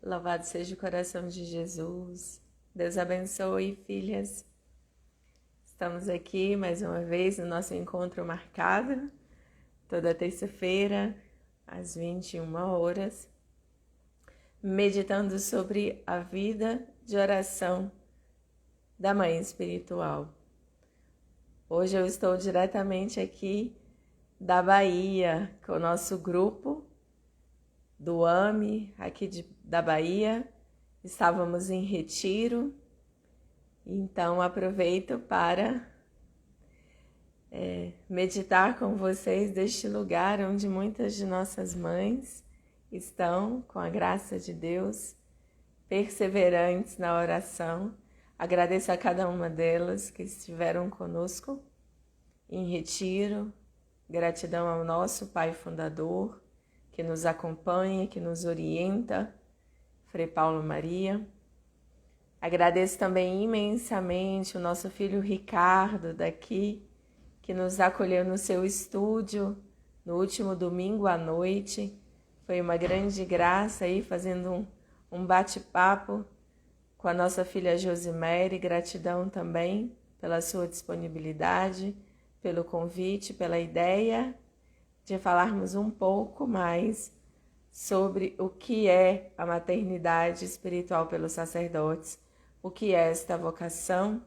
Louvado seja o coração de Jesus. Deus abençoe, filhas. Estamos aqui mais uma vez no nosso encontro marcado, toda terça-feira, às 21 horas, meditando sobre a vida de oração da Mãe Espiritual. Hoje eu estou diretamente aqui da Bahia, com o nosso grupo do AME, aqui da Bahia. Estávamos em retiro, então aproveito para meditar com vocês deste lugar onde muitas de nossas mães estão, com a graça de Deus, perseverantes na oração. Agradeço a cada uma delas que estiveram conosco em retiro. Gratidão ao nosso Pai Fundador, que nos acompanha, que nos orienta, Frei Paulo Maria. Agradeço também imensamente o nosso filho Ricardo daqui, que nos acolheu no seu estúdio no último domingo à noite. Foi uma grande graça aí, fazendo um bate-papo com a nossa filha Josimere. Gratidão também pela sua disponibilidade, pelo convite, pela ideia de falarmos um pouco mais sobre o que é a maternidade espiritual pelos sacerdotes, o que é esta vocação,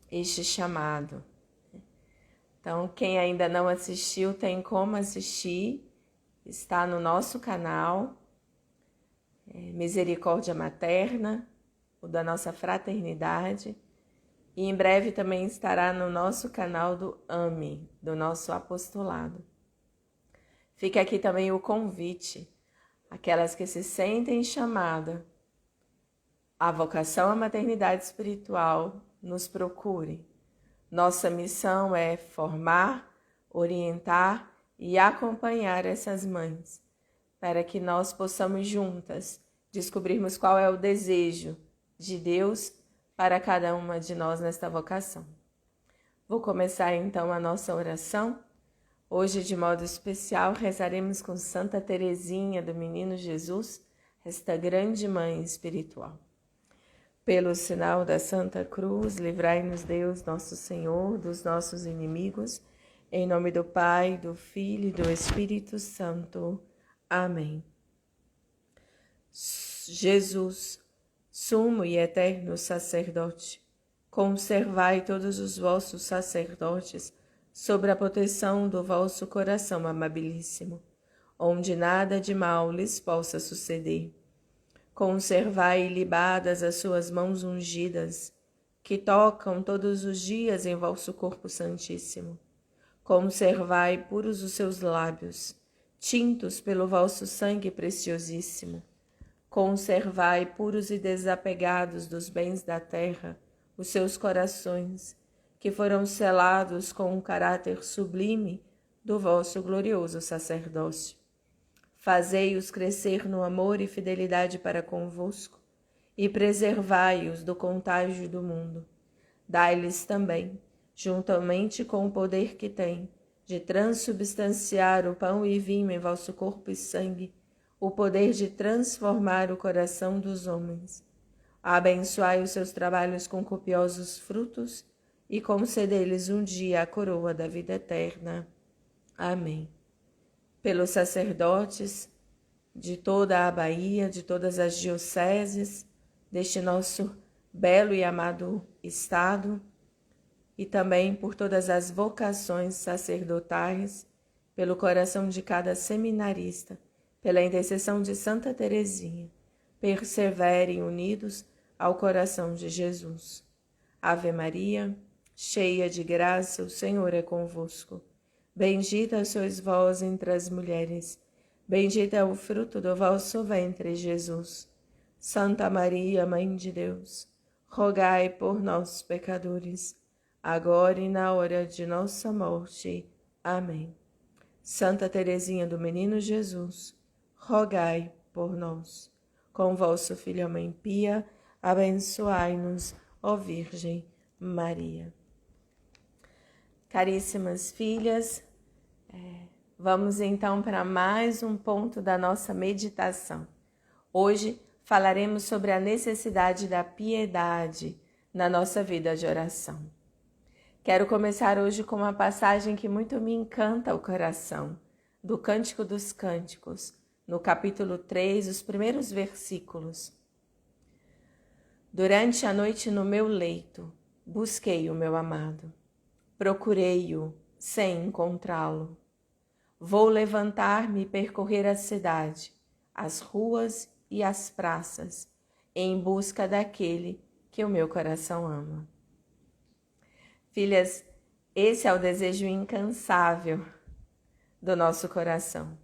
este chamado. Então, quem ainda não assistiu, tem como assistir, está no nosso canal, Misericórdia Materna, o da nossa fraternidade, e em breve também estará no nosso canal do AME, do nosso apostolado. Fica aqui também o convite, aquelas que se sentem chamadas à vocação à maternidade espiritual, nos procure. Nossa missão é formar, orientar e acompanhar essas mães, para que nós possamos juntas descobrirmos qual é o desejo de Deus para cada uma de nós nesta vocação. Vou começar então a nossa oração. Hoje, de modo especial, rezaremos com Santa Teresinha do Menino Jesus, esta grande mãe espiritual. Pelo sinal da Santa Cruz, livrai-nos Deus, nosso Senhor, dos nossos inimigos. Em nome do Pai, do Filho e do Espírito Santo. Amém. Jesus, sumo e eterno sacerdote, conservai todos os vossos sacerdotes sobre a proteção do vosso coração amabilíssimo, onde nada de mal lhes possa suceder. Conservai libadas as suas mãos ungidas, que tocam todos os dias em vosso corpo santíssimo. Conservai puros os seus lábios, tintos pelo vosso sangue preciosíssimo. Conservai puros e desapegados dos bens da terra os seus corações, que foram selados com o caráter sublime do vosso glorioso sacerdócio. Fazei-os crescer no amor e fidelidade para convosco, e preservai-os do contágio do mundo. Dai-lhes também, juntamente com o poder que têm, de transubstanciar o pão e vinho em vosso corpo e sangue, o poder de transformar o coração dos homens. Abençoai os seus trabalhos com copiosos frutos, e concedei-lhes um dia a coroa da vida eterna. Amém. Pelos sacerdotes de toda a Bahia, de todas as dioceses, deste nosso belo e amado estado, e também por todas as vocações sacerdotais, pelo coração de cada seminarista, pela intercessão de Santa Teresinha, perseverem unidos ao coração de Jesus. Ave Maria, cheia de graça, o Senhor é convosco. Bendita sois vós entre as mulheres, bendito é o fruto do vosso ventre, Jesus. Santa Maria, Mãe de Deus, rogai por nós, pecadores, agora e na hora de nossa morte. Amém. Santa Teresinha do Menino Jesus, rogai por nós. Com vosso Filho, a Mãe Pia, abençoai-nos, ó Virgem Maria. Caríssimas filhas, vamos então para mais um ponto da nossa meditação. Hoje falaremos sobre a necessidade da piedade na nossa vida de oração. Quero começar hoje com uma passagem que muito me encanta o coração, do Cântico dos Cânticos, no capítulo 3, os primeiros versículos. Durante a noite no meu leito, busquei o meu amado. Procurei-o sem encontrá-lo. Vou levantar-me e percorrer a cidade, as ruas e as praças, em busca daquele que o meu coração ama. Filhas, esse é o desejo incansável do nosso coração,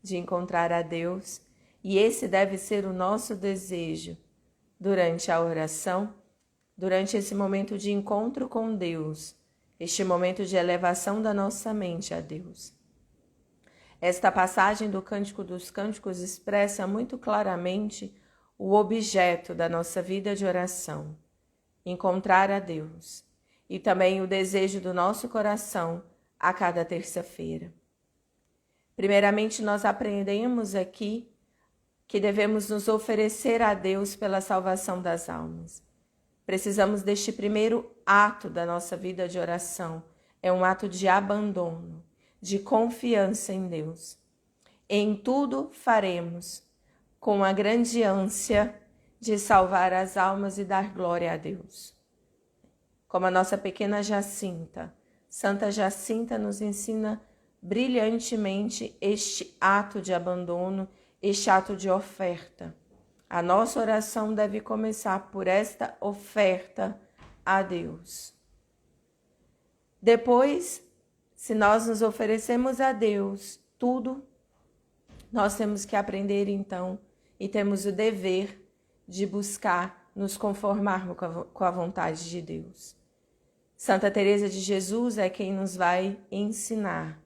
de encontrar a Deus, e esse deve ser o nosso desejo durante a oração, durante esse momento de encontro com Deus, este momento de elevação da nossa mente a Deus. Esta passagem do Cântico dos Cânticos expressa muito claramente o objeto da nossa vida de oração, encontrar a Deus, e também o desejo do nosso coração a cada terça-feira. Primeiramente, nós aprendemos aqui que devemos nos oferecer a Deus pela salvação das almas. Precisamos deste primeiro ato da nossa vida de oração. É um ato de abandono, de confiança em Deus. Em tudo faremos com a grande ânsia de salvar as almas e dar glória a Deus. Como a nossa pequena Jacinta, Santa Jacinta nos ensina brilhantemente este ato de abandono, este ato de oferta. A nossa oração deve começar por esta oferta a Deus. Depois, se nós nos oferecemos a Deus tudo, nós temos que aprender então e temos o dever de buscar nos conformarmos com a vontade de Deus. Santa Teresa de Jesus é quem nos vai ensinar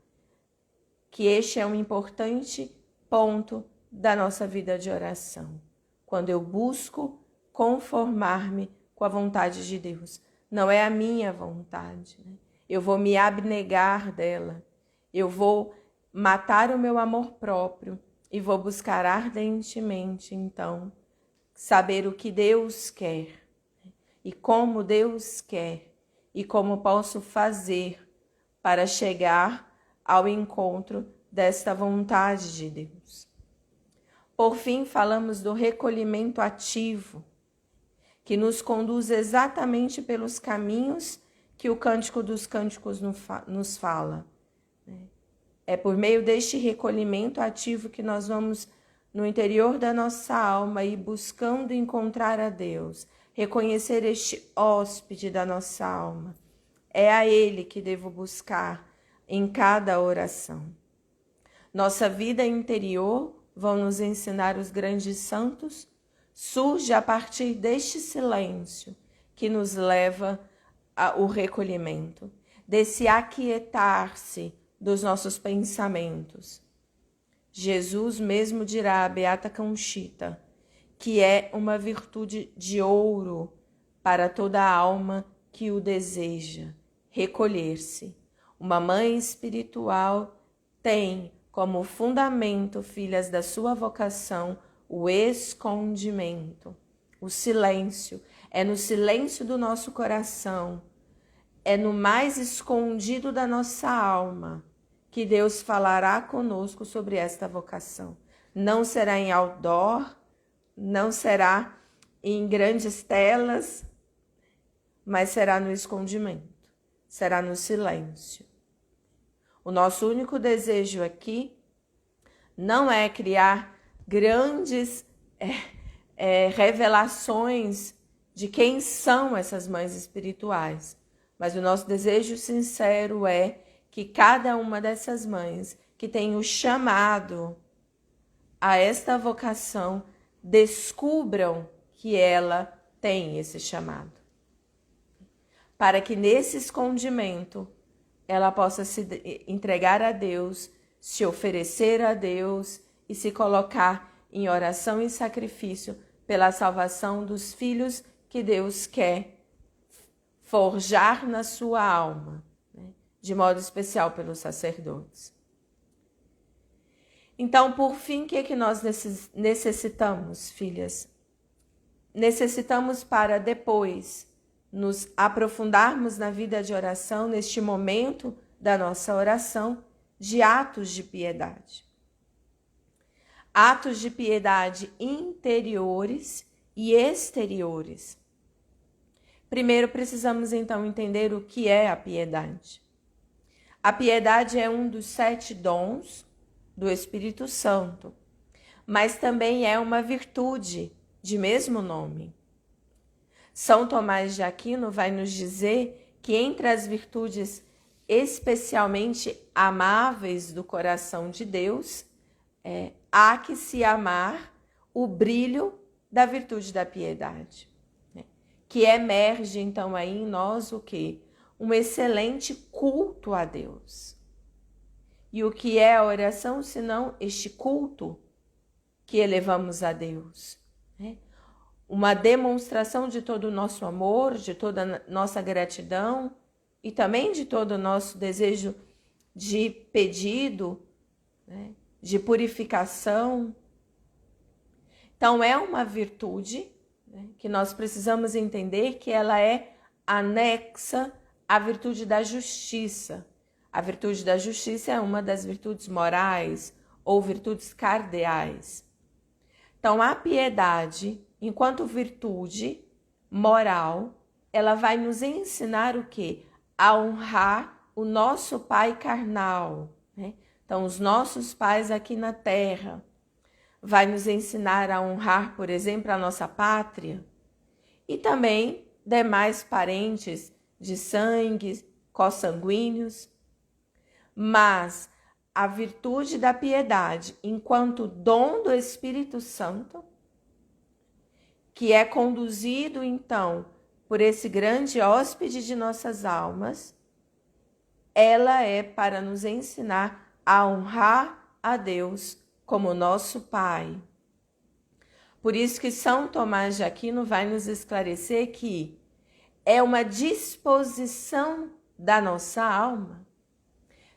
que este é um importante ponto da nossa vida de oração. Quando eu busco conformar-me com a vontade de Deus, não é a minha vontade, né? Eu vou me abnegar dela, eu vou matar o meu amor próprio e vou buscar ardentemente, então, saber o que Deus quer e como Deus quer e como posso fazer para chegar ao encontro desta vontade de Deus. Por fim, falamos do recolhimento ativo, que nos conduz exatamente pelos caminhos que o Cântico dos Cânticos nos fala. É por meio deste recolhimento ativo que nós vamos no interior da nossa alma e buscando encontrar a Deus, reconhecer este hóspede da nossa alma. É a Ele que devo buscar em cada oração. Nossa vida interior, vão nos ensinar os grandes santos, surge a partir deste silêncio que nos leva ao recolhimento, desse aquietar-se dos nossos pensamentos. Jesus mesmo dirá à Beata Conchita que é uma virtude de ouro para toda a alma que o deseja, recolher-se. Uma mãe espiritual tem como fundamento, filhas, da sua vocação, o escondimento, o silêncio. É no silêncio do nosso coração, é no mais escondido da nossa alma que Deus falará conosco sobre esta vocação. Não será em outdoor, não será em grandes telas, mas será no escondimento, será no silêncio. O nosso único desejo aqui não é criar grandes revelações de quem são essas mães espirituais, mas o nosso desejo sincero é que cada uma dessas mães que tem o chamado a esta vocação descubram que ela tem esse chamado, para que nesse escondimento ela possa se entregar a Deus, se oferecer a Deus e se colocar em oração e sacrifício pela salvação dos filhos que Deus quer forjar na sua alma, né? De modo especial pelos sacerdotes. Então, por fim, o que é que nós necessitamos, filhas? necessitamos para depois nos aprofundarmos na vida de oração, neste momento da nossa oração, de atos de piedade. Atos de piedade interiores e exteriores. Primeiro precisamos então entender o que é a piedade. A piedade é um dos 7 dons do Espírito Santo, mas também é uma virtude de mesmo nome. São Tomás de Aquino vai nos dizer que entre as virtudes especialmente amáveis do coração de Deus, há que se amar o brilho da virtude da piedade, né? Que emerge então aí em nós o quê? Um excelente culto a Deus. E o que é a oração, senão este culto que elevamos a Deus, né? Uma demonstração de todo o nosso amor, de toda a nossa gratidão e também de todo o nosso desejo de pedido, né? De purificação. Então é uma virtude, né, que nós precisamos entender que ela é anexa à virtude da justiça. A virtude da justiça é uma das virtudes morais ou virtudes cardeais. Então a piedade, enquanto virtude moral, ela vai nos ensinar o quê? A honrar o nosso pai carnal, né? Então, os nossos pais aqui na terra. Vai nos ensinar a honrar, por exemplo, a nossa pátria e também demais parentes de sangue, consanguíneos. Mas a virtude da piedade, enquanto dom do Espírito Santo, que é conduzido, então, por esse grande hóspede de nossas almas, ela é para nos ensinar a honrar a Deus como nosso Pai. Por isso que São Tomás de Aquino vai nos esclarecer que é uma disposição da nossa alma,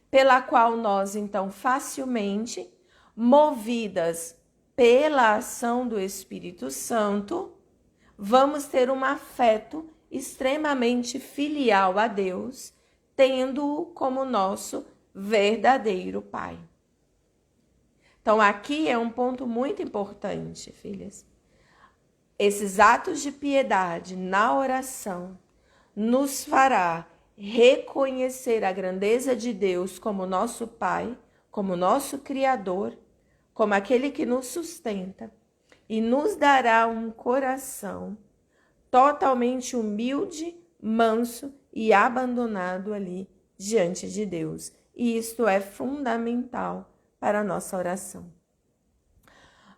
pela qual nós, então, facilmente, movidas pela ação do Espírito Santo, vamos ter um afeto extremamente filial a Deus, tendo-o como nosso verdadeiro Pai. Então, aqui é um ponto muito importante, filhas. Esses atos de piedade na oração nos fará reconhecer a grandeza de Deus como nosso Pai, como nosso Criador, como aquele que nos sustenta e nos dará um coração totalmente humilde, manso e abandonado ali diante de Deus. E isto é fundamental para a nossa oração.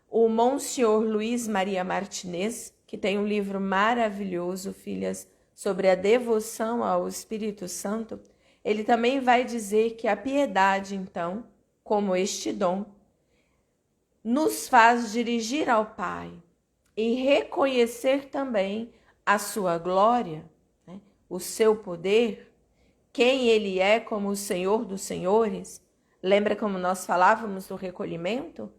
O Monsenhor Luiz Maria Martinez, que tem um livro maravilhoso, filhas, sobre a devoção ao Espírito Santo, ele também vai dizer que a piedade, então, como este dom, nos faz dirigir ao Pai e reconhecer também a sua glória, né? O seu poder, quem Ele é como o Senhor dos Senhores. Lembra como nós falávamos do recolhimento?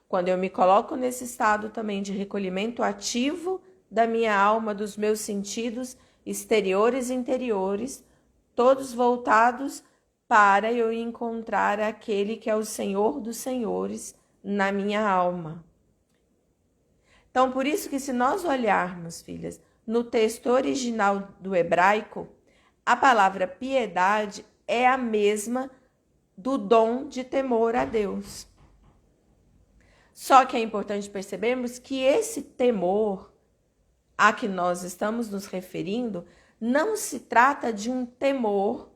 Quando eu me coloco nesse estado também de recolhimento ativo da minha alma, dos meus sentidos exteriores e interiores, todos voltados para eu encontrar aquele que é o Senhor dos Senhores na minha alma. Então, por isso que se nós olharmos, filhas, no texto original do hebraico, a palavra piedade é a mesma do dom de temor a Deus. Só que é importante percebermos que esse temor a que nós estamos nos referindo não se trata de um temor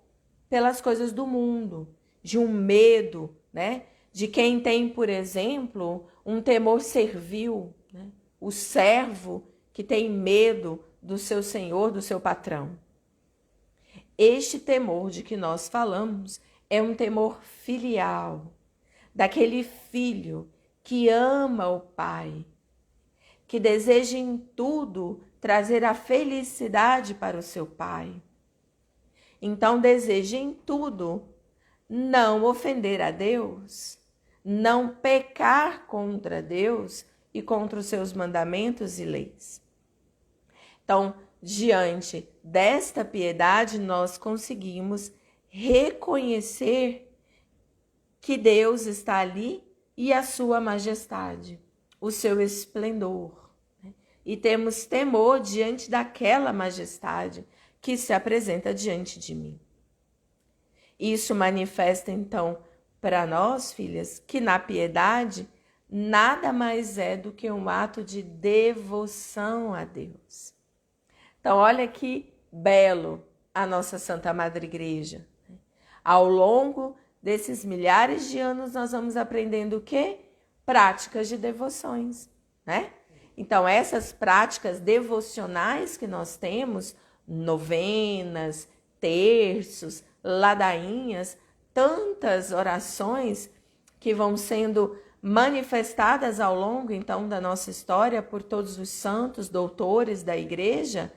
pelas coisas do mundo, de um medo, né? De quem tem, por exemplo, um temor servil, né? O servo que tem medo do seu senhor, do seu patrão. Este temor de que nós falamos é um temor filial, daquele filho que ama o pai, que deseja em tudo trazer a felicidade para o seu pai. Então deseja em tudo não ofender a Deus, não pecar contra Deus e contra os seus mandamentos e leis. Então, diante desta piedade, nós conseguimos reconhecer que Deus está ali e a sua majestade, o seu esplendor. E temos temor diante daquela majestade que se apresenta diante de mim. Isso manifesta, então, para nós, filhas, que na piedade nada mais é do que um ato de devoção a Deus. Então, olha que belo a nossa Santa Madre Igreja. Ao longo desses milhares de anos, nós vamos aprendendo o quê? Práticas de devoções, né? Então, essas práticas devocionais que nós temos, novenas, terços, ladainhas, tantas orações que vão sendo manifestadas ao longo, então, da nossa história por todos os santos, doutores da Igreja,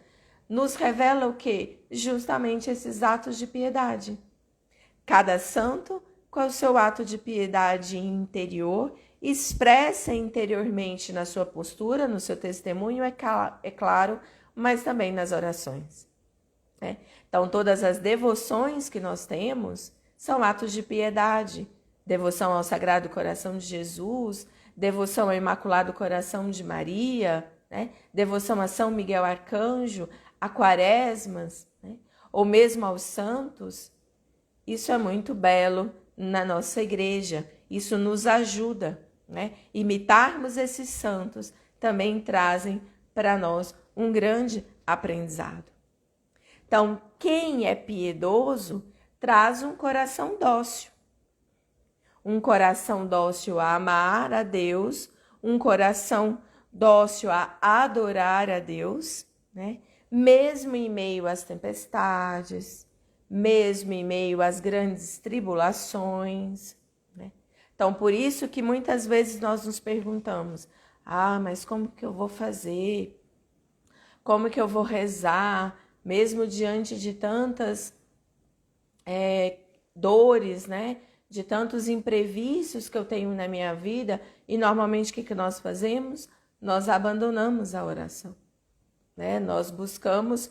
nos revela o quê? Justamente esses atos de piedade. Cada santo, com o seu ato de piedade interior, expressa interiormente na sua postura, no seu testemunho, é claro, mas também nas orações. Então, todas as devoções que nós temos são atos de piedade. Devoção ao Sagrado Coração de Jesus, devoção ao Imaculado Coração de Maria, devoção a São Miguel Arcanjo, a quaresmas, ou mesmo aos santos. Isso é muito belo na nossa igreja. Isso nos ajuda, Imitarmos esses santos também trazem para nós um grande aprendizado. Então, quem é piedoso traz um coração dócil. Um coração dócil a amar a Deus, um coração dócil a adorar a Deus, mesmo em meio às tempestades, mesmo em meio às grandes tribulações. Então, por isso que muitas vezes nós nos perguntamos, mas como que eu vou fazer? Como que eu vou rezar? Mesmo diante de tantas dores, de tantos imprevistos que eu tenho na minha vida, e normalmente o que nós fazemos? Nós abandonamos a oração. Nós buscamos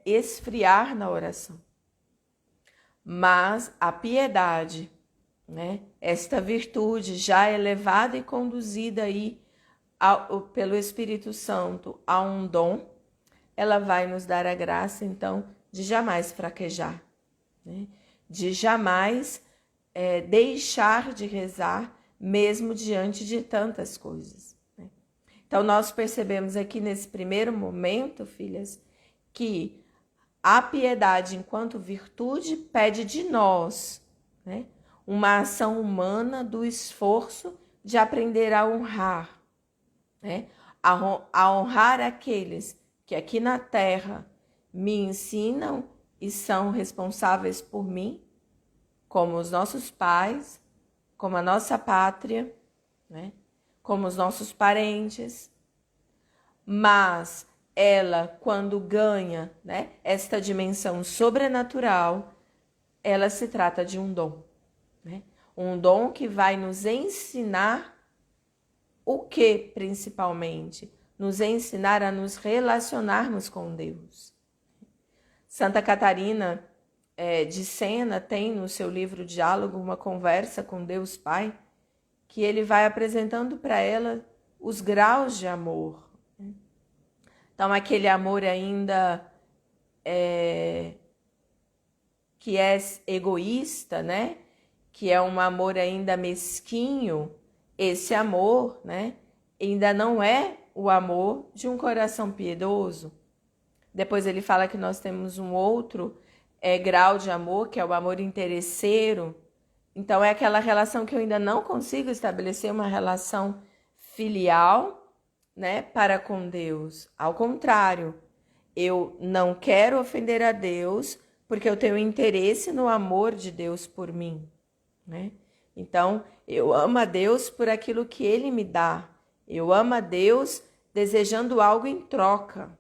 esfriar na oração. Mas a piedade, esta virtude já elevada e conduzida aí pelo Espírito Santo a um dom, ela vai nos dar a graça, então, de jamais fraquejar, de jamais deixar de rezar, mesmo diante de tantas coisas. Então, nós percebemos aqui nesse primeiro momento, filhas, que a piedade, enquanto virtude, pede de nós, uma ação humana do esforço de aprender a honrar, a honrar aqueles que aqui na terra me ensinam e são responsáveis por mim, como os nossos pais, como a nossa pátria, como os nossos parentes. Mas ela, quando ganha esta dimensão sobrenatural, ela se trata de um dom. Um dom que vai nos ensinar o que, principalmente? Nos ensinar a nos relacionarmos com Deus. Santa Catarina de Sena tem no seu livro Diálogo uma conversa com Deus Pai, que ele vai apresentando para ela os graus de amor. Então, aquele amor ainda que é egoísta, que é um amor ainda mesquinho, esse amor, ainda não é o amor de um coração piedoso. Depois ele fala que nós temos um outro grau de amor, que é o amor interesseiro. Então, é aquela relação que eu ainda não consigo estabelecer uma relação filial, para com Deus. Ao contrário, eu não quero ofender a Deus porque eu tenho interesse no amor de Deus por mim, Então, eu amo a Deus por aquilo que Ele me dá. Eu amo a Deus desejando algo em troca.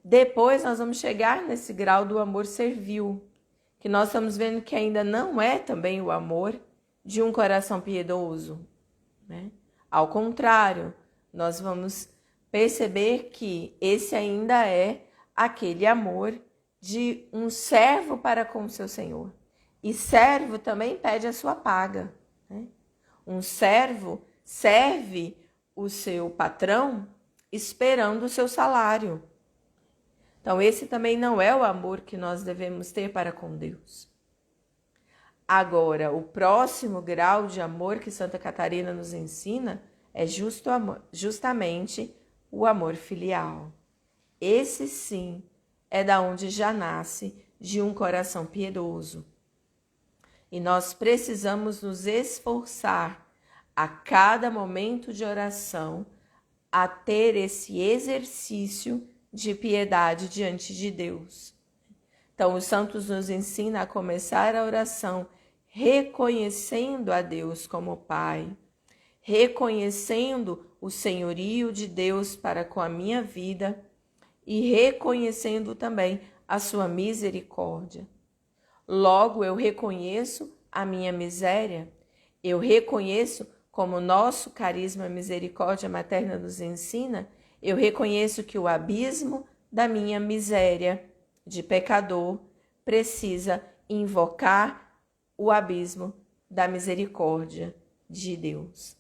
Depois nós vamos chegar nesse grau do amor servil, que nós estamos vendo que ainda não é também o amor de um coração piedoso, Ao contrário, nós vamos perceber que esse ainda é aquele amor de um servo para com o seu senhor. E servo também pede a sua paga, né? Um servo serve o seu patrão esperando o seu salário. Então, esse também não é o amor que nós devemos ter para com Deus. Agora, o próximo grau de amor que Santa Catarina nos ensina é justamente o amor filial. Esse sim é da onde já nasce de um coração piedoso. E nós precisamos nos esforçar a cada momento de oração a ter esse exercício de piedade diante de Deus. Então, os santos nos ensinam a começar a oração reconhecendo a Deus como Pai, reconhecendo o senhorio de Deus para com a minha vida e reconhecendo também a sua misericórdia. Logo, eu reconheço a minha miséria, eu reconheço, como nosso carisma misericórdia materna nos ensina, eu reconheço que o abismo da minha miséria de pecador precisa invocar o abismo da misericórdia de Deus.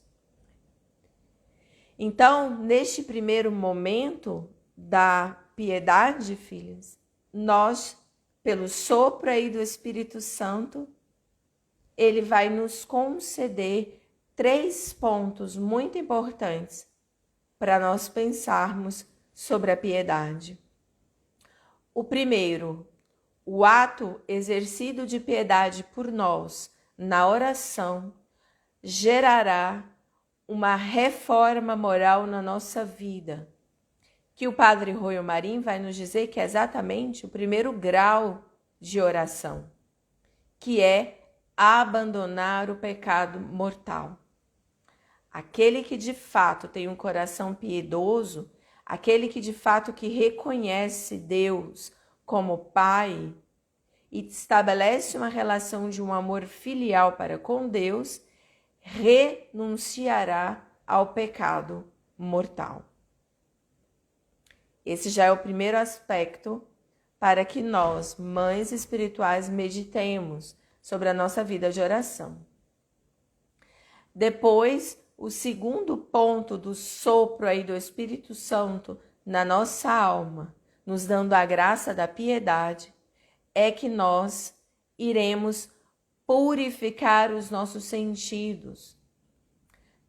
Então, neste primeiro momento da piedade, filhas, nós, pelo sopro aí do Espírito Santo, ele vai nos conceder 3 pontos muito importantes para nós pensarmos sobre a piedade. O primeiro, o ato exercido de piedade por nós na oração gerará uma reforma moral na nossa vida, que o Padre Royo Marim vai nos dizer que é exatamente o primeiro grau de oração, que é abandonar o pecado mortal. Aquele que de fato tem um coração piedoso, aquele que de fato que reconhece Deus como Pai e estabelece uma relação de um amor filial para com Deus, renunciará ao pecado mortal. Esse já é o primeiro aspecto para que nós, mães espirituais, meditemos sobre a nossa vida de oração. Depois, o segundo ponto do sopro aí do Espírito Santo na nossa alma, nos dando a graça da piedade, é que nós iremos purificar os nossos sentidos.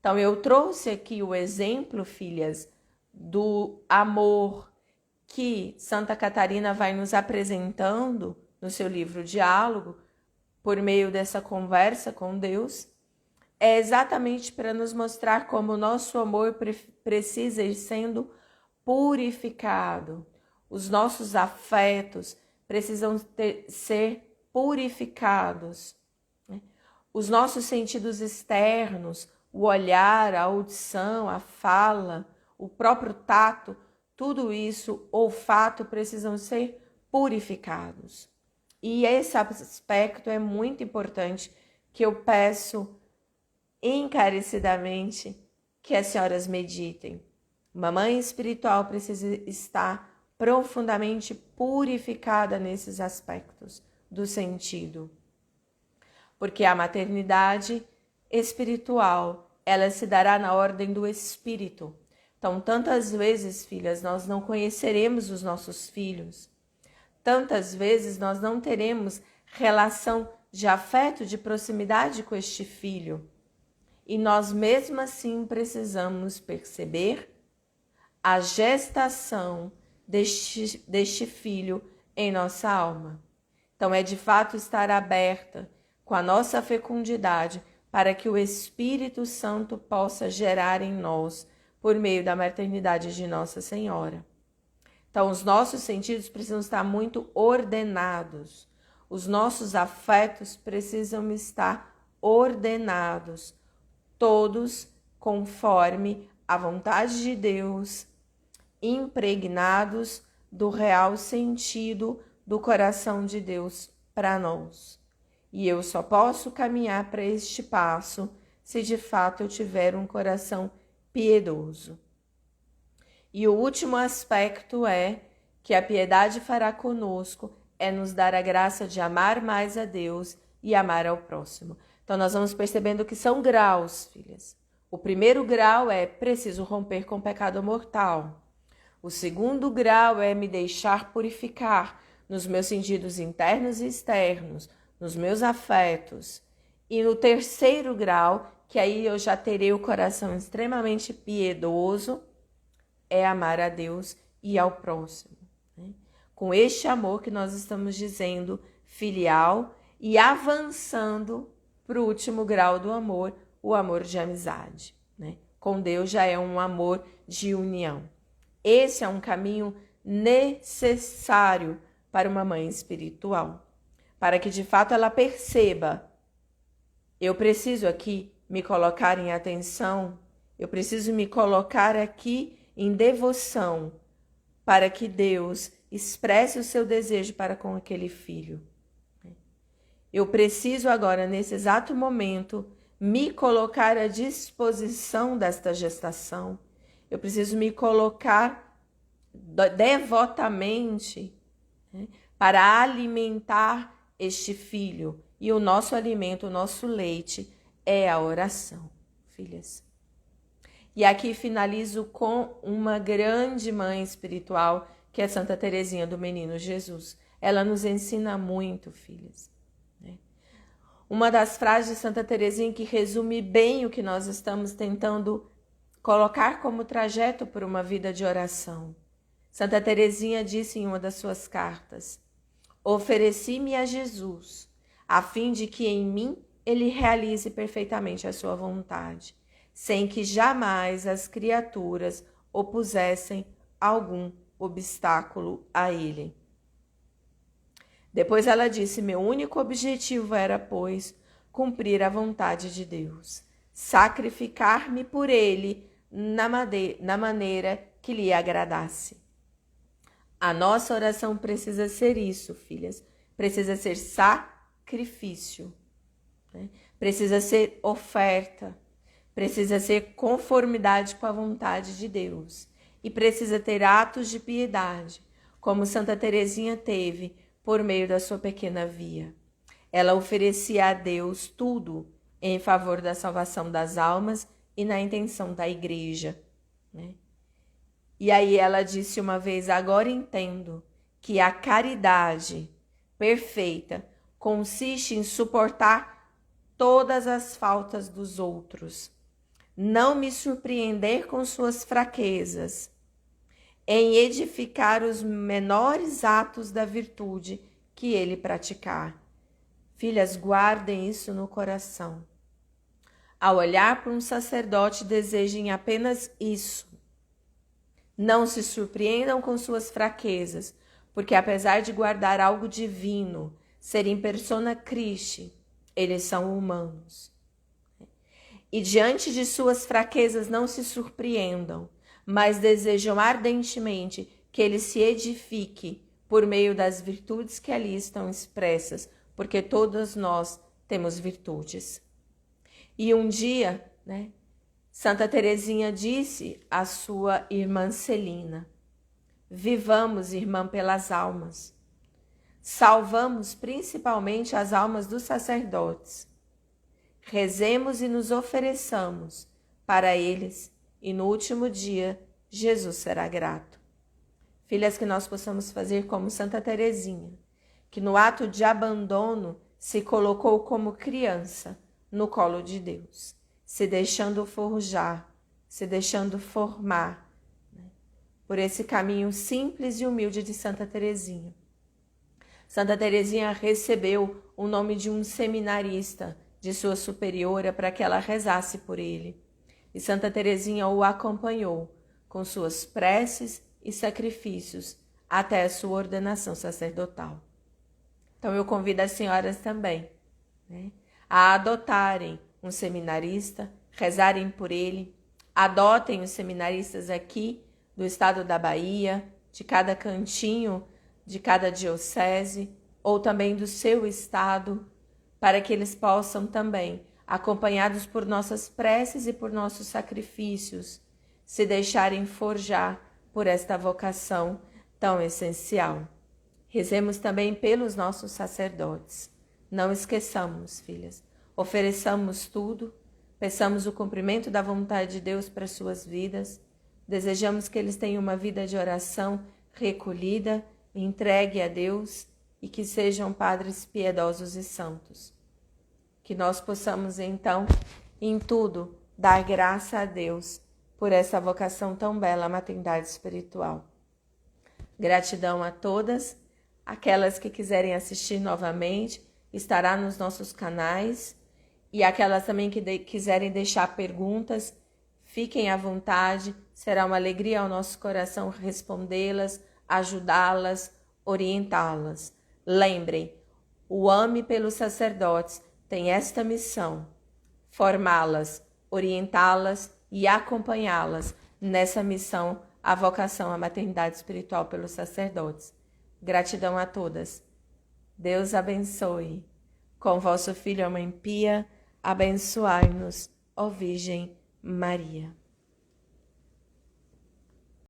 Então, eu trouxe aqui o exemplo, filhas, do amor que Santa Catarina vai nos apresentando no seu livro Diálogo, por meio dessa conversa com Deus, é exatamente para nos mostrar como o nosso amor precisa ir sendo purificado. Os nossos afetos precisam ser purificados. Os nossos sentidos externos, o olhar, a audição, a fala, o próprio tato, tudo isso, olfato, precisam ser purificados. E esse aspecto é muito importante, que eu peço encarecidamente que as senhoras meditem. Uma mãe espiritual precisa estar profundamente purificada nesses aspectos do sentido. Porque a maternidade espiritual, ela se dará na ordem do Espírito. Então, tantas vezes, filhas, nós não conheceremos os nossos filhos. Tantas vezes nós não teremos relação de afeto, de proximidade com este filho. E nós mesmo assim precisamos perceber a gestação deste filho em nossa alma. Então é de fato estar aberta com a nossa fecundidade para que o Espírito Santo possa gerar em nós por meio da maternidade de Nossa Senhora. Então os nossos sentidos precisam estar muito ordenados. Os nossos afetos precisam estar ordenados, todos conforme a vontade de Deus, impregnados do real sentido do coração de Deus para nós. E eu só posso caminhar para este passo se de fato eu tiver um coração piedoso. E o último aspecto é que a piedade fará conosco é nos dar a graça de amar mais a Deus e amar ao próximo. Então nós vamos percebendo que são graus, filhas. O primeiro grau é preciso romper com o pecado mortal. O segundo grau é me deixar purificar nos meus sentidos internos e externos, nos meus afetos. E no terceiro grau, que aí eu já terei o coração extremamente piedoso, é amar a Deus e ao próximo. Né? Com este amor que nós estamos dizendo filial e avançando para o último grau do amor, o amor de amizade. Né? Com Deus já é um amor de união. Esse é um caminho necessário para uma mãe espiritual, para que de fato ela perceba: eu preciso aqui me colocar em atenção, eu preciso me colocar aqui em devoção, para que Deus expresse o seu desejo para com aquele filho. Eu preciso agora, nesse exato momento, me colocar à disposição desta gestação. Eu preciso me colocar devotamente, né, para alimentar este filho. E o nosso alimento, o nosso leite é a oração, filhas. E aqui finalizo com uma grande mãe espiritual, que é Santa Teresinha do Menino Jesus. Ela nos ensina muito, filhas. Uma das frases de Santa Teresinha que resume bem o que nós estamos tentando colocar como trajeto por uma vida de oração. Santa Teresinha disse em uma das suas cartas: ofereci-me a Jesus, a fim de que em mim ele realize perfeitamente a sua vontade, sem que jamais as criaturas opusessem algum obstáculo a ele. Depois ela disse: meu único objetivo era, pois, cumprir a vontade de Deus, sacrificar-me por ele na maneira que lhe agradasse. A nossa oração precisa ser isso, filhas. Precisa ser sacrifício, né? Precisa ser oferta, precisa ser conformidade com a vontade de Deus. E precisa ter atos de piedade, como Santa Teresinha teve por meio da sua pequena via. Ela oferecia a Deus tudo em favor da salvação das almas e na intenção da igreja, né? E aí ela disse uma vez: agora entendo que a caridade perfeita consiste em suportar todas as faltas dos outros, não me surpreender com suas fraquezas, em edificar os menores atos da virtude que ele praticar. Filhas, guardem isso no coração. Ao olhar para um sacerdote, desejem apenas isso. Não se surpreendam com suas fraquezas, porque apesar de guardar algo divino, serem persona Christi, eles são humanos. E diante de suas fraquezas não se surpreendam, mas desejam ardentemente que ele se edifique por meio das virtudes que ali estão expressas, porque todas nós temos virtudes. E um dia, né, Santa Teresinha disse à sua irmã Celina: vivamos, irmã, pelas almas. Salvamos principalmente as almas dos sacerdotes. Rezemos e nos ofereçamos para eles, e no último dia Jesus será grato. Filhas, que nós possamos fazer como Santa Teresinha, que no ato de abandono se colocou como criança no colo de Deus, se deixando forjar, se deixando formar, né, por esse caminho simples e humilde de Santa Teresinha. Santa Teresinha recebeu o nome de um seminarista, de sua superiora, para que ela rezasse por ele. E Santa Teresinha o acompanhou com suas preces e sacrifícios até a sua ordenação sacerdotal. Então eu convido as senhoras também, né, a adotarem um seminarista, rezarem por ele. Adotem os seminaristas aqui do estado da Bahia, de cada cantinho, de cada diocese, ou também do seu estado, para que eles possam também, acompanhados por nossas preces e por nossos sacrifícios, se deixarem forjar por esta vocação tão essencial. Rezemos também pelos nossos sacerdotes. Não esqueçamos, filhas, ofereçamos tudo, peçamos o cumprimento da vontade de Deus para suas vidas, desejamos que eles tenham uma vida de oração recolhida, entregue a Deus e que sejam padres piedosos e santos. Que nós possamos, então, em tudo, dar graça a Deus por essa vocação tão bela, a maternidade espiritual. Gratidão a todas, aquelas que quiserem assistir novamente, estará nos nossos canais, e aquelas também que quiserem deixar perguntas, fiquem à vontade, será uma alegria ao nosso coração respondê-las, ajudá-las, orientá-las. Lembrem, o AME pelos sacerdotes tem esta missão: formá-las, orientá-las e acompanhá-las nessa missão, a vocação à maternidade espiritual pelos sacerdotes. Gratidão a todas. Deus abençoe. Com vosso Filho, a Mãe Pia, abençoai-nos, ó Virgem Maria.